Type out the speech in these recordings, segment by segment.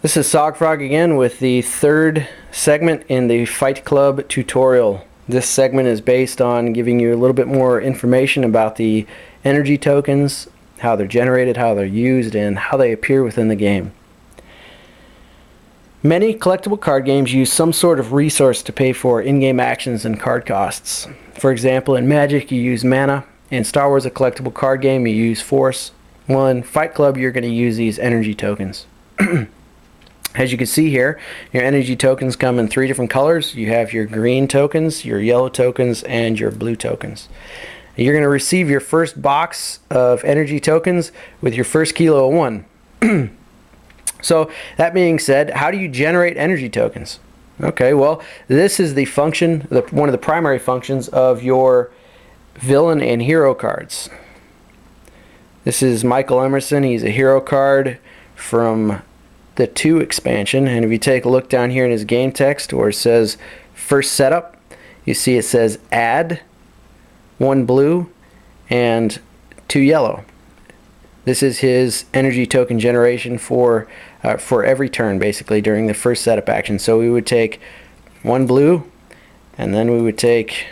This is Sogfrog again with the third segment in the Fight Club tutorial. This segment is based on giving you a little bit more information about the energy tokens, how they're generated, how they're used, and how they appear within the game. Many collectible card games use some sort of resource to pay for in-game actions and card costs. For example, in Magic you use mana. In Star Wars, a collectible card game, you use Force. In Fight Club, you're going to use these energy tokens. As you can see here, your energy tokens come in 3 different colors. You have your green tokens, your yellow tokens, and your blue tokens. You're going to receive your first box of energy tokens with your first kilo of one. So that being said, how do you generate energy tokens? Okay, well, this is the function, one of the primary functions of your villain and hero cards. This is Michael Emerson. He's a hero card from the 2 expansion, and if you take a look down here in his game text where it says first setup, you see it says add 1 blue and 2 yellow. This is his energy token generation for every turn, basically, during the first setup action. So we would take 1 blue, and then we would take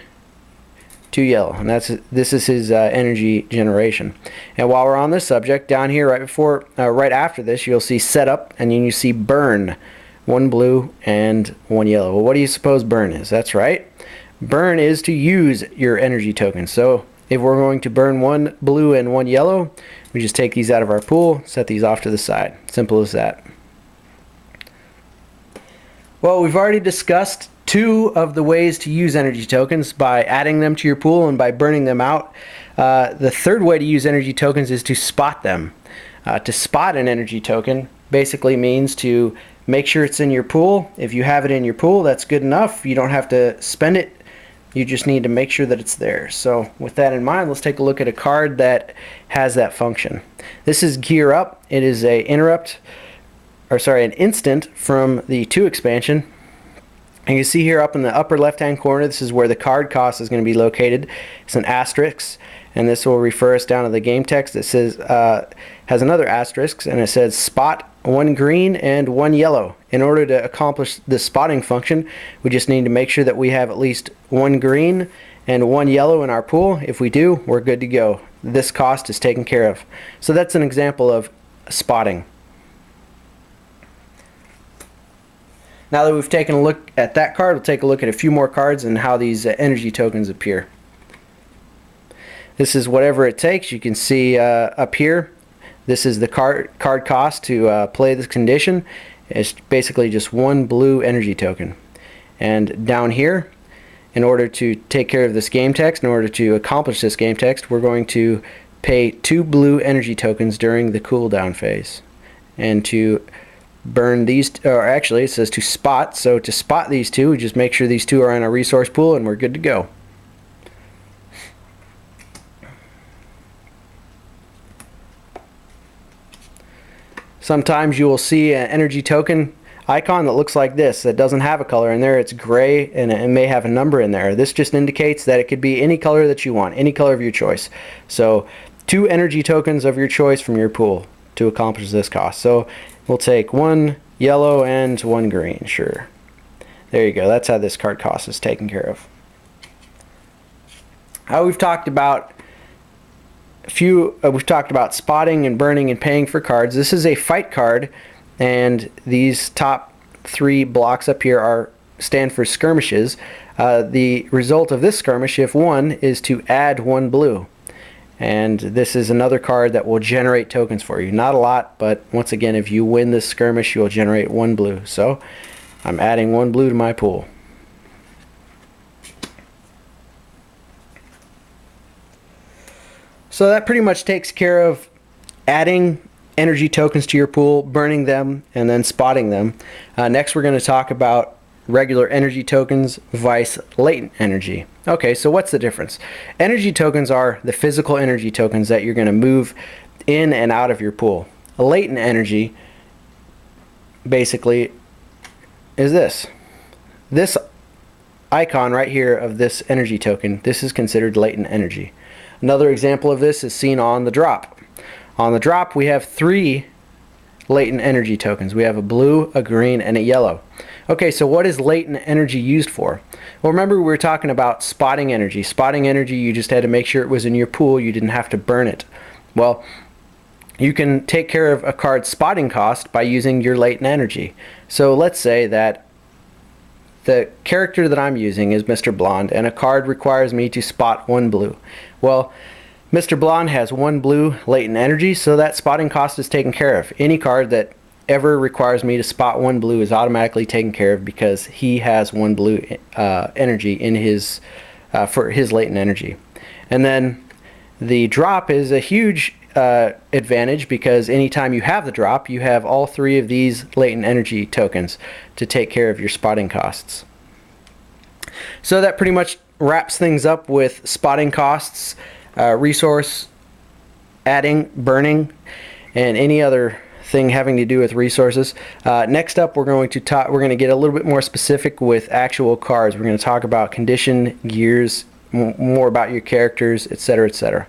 2 yellow, and this is his energy generation. And while we're on this subject, down here right after this, you'll see setup, and then you see burn, 1 blue and 1 yellow. Well, what do you suppose burn is? That's right, burn is to use your energy token. So if we're going to burn 1 blue and 1 yellow, we just take these out of our pool, set these off to the side. Simple as that. Well, we've already discussed 2 of the ways to use energy tokens, by adding them to your pool and by burning them out. The third way to use energy tokens is to spot them. To spot an energy token basically means to make sure it's in your pool. If you have it in your pool, that's good enough. You don't have to spend it. You just need to make sure that it's there. So with that in mind, let's take a look at a card that has that function. This is Gear Up. It is an instant from the 2 expansion. And you see here up in the upper left hand corner, this is where the card cost is going to be located. It's an asterisk, and this will refer us down to the game text. It says has another asterisk, and it says spot 1 green and 1 yellow. In order to accomplish the spotting function, we just need to make sure that we have at least 1 green and 1 yellow in our pool. If we do, we're good to go. This cost is taken care of. So that's an example of spotting. Now that we've taken a look at that card, we'll take a look at a few more cards and how these energy tokens appear. This is whatever it takes. You can see up here, this is the card cost to play this condition. It's basically just 1 blue energy token. And down here, in order to take care of this game text, in order to accomplish this game text, we're going to pay 2 blue energy tokens during the cooldown phase. And to burn these, or actually it says to spot, so to spot these 2, we just make sure these 2 are in our resource pool and we're good to go. Sometimes you will see an energy token icon that looks like this, that doesn't have a color in there. It's gray and it may have a number in there. This just indicates that it could be any color that you want, any color of your choice. So 2 energy tokens of your choice from your pool to accomplish this cost. So we'll take 1 yellow and 1 green, sure. There you go, that's how this card cost is taken care of. We've talked about spotting and burning and paying for cards. This is a fight card, and these top 3 blocks up here stand for skirmishes. The result of this skirmish, if won, is to add 1 blue. And this is another card that will generate tokens for you. Not a lot, but once again, if you win this skirmish, you'll generate 1 blue. So I'm adding 1 blue to my pool. So that pretty much takes care of adding energy tokens to your pool, burning them, and then spotting them. Next, we're going to talk about regular energy tokens vice latent energy. Okay, so what's the difference? Energy tokens are the physical energy tokens that you're going to move in and out of your pool. A latent energy basically is this. This icon right here of this energy token, this is considered latent energy. Another example of this is seen on the drop. On the drop we have 3 latent energy tokens. We have a blue, a green, and a yellow. Okay, so what is latent energy used for? Well, remember we were talking about spotting energy. Spotting energy, you just had to make sure it was in your pool. You didn't have to burn it. Well, you can take care of a card's spotting cost by using your latent energy. So let's say that the character that I'm using is Mr. Blonde, and a card requires me to spot 1 blue. Well, Mr. Blonde has 1 blue latent energy, so that spotting cost is taken care of. Any card that ever requires me to spot 1 blue is automatically taken care of because he has 1 blue energy in his for his latent energy. And then the drop is a huge advantage because anytime you have the drop, you have all 3 of these latent energy tokens to take care of your spotting costs. So that pretty much wraps things up with spotting costs, resource adding, burning, and any other thing having to do with resources. Next up, we're going to get a little bit more specific with actual cards. We're going to talk about condition, gears, more about your characters, etc., etc.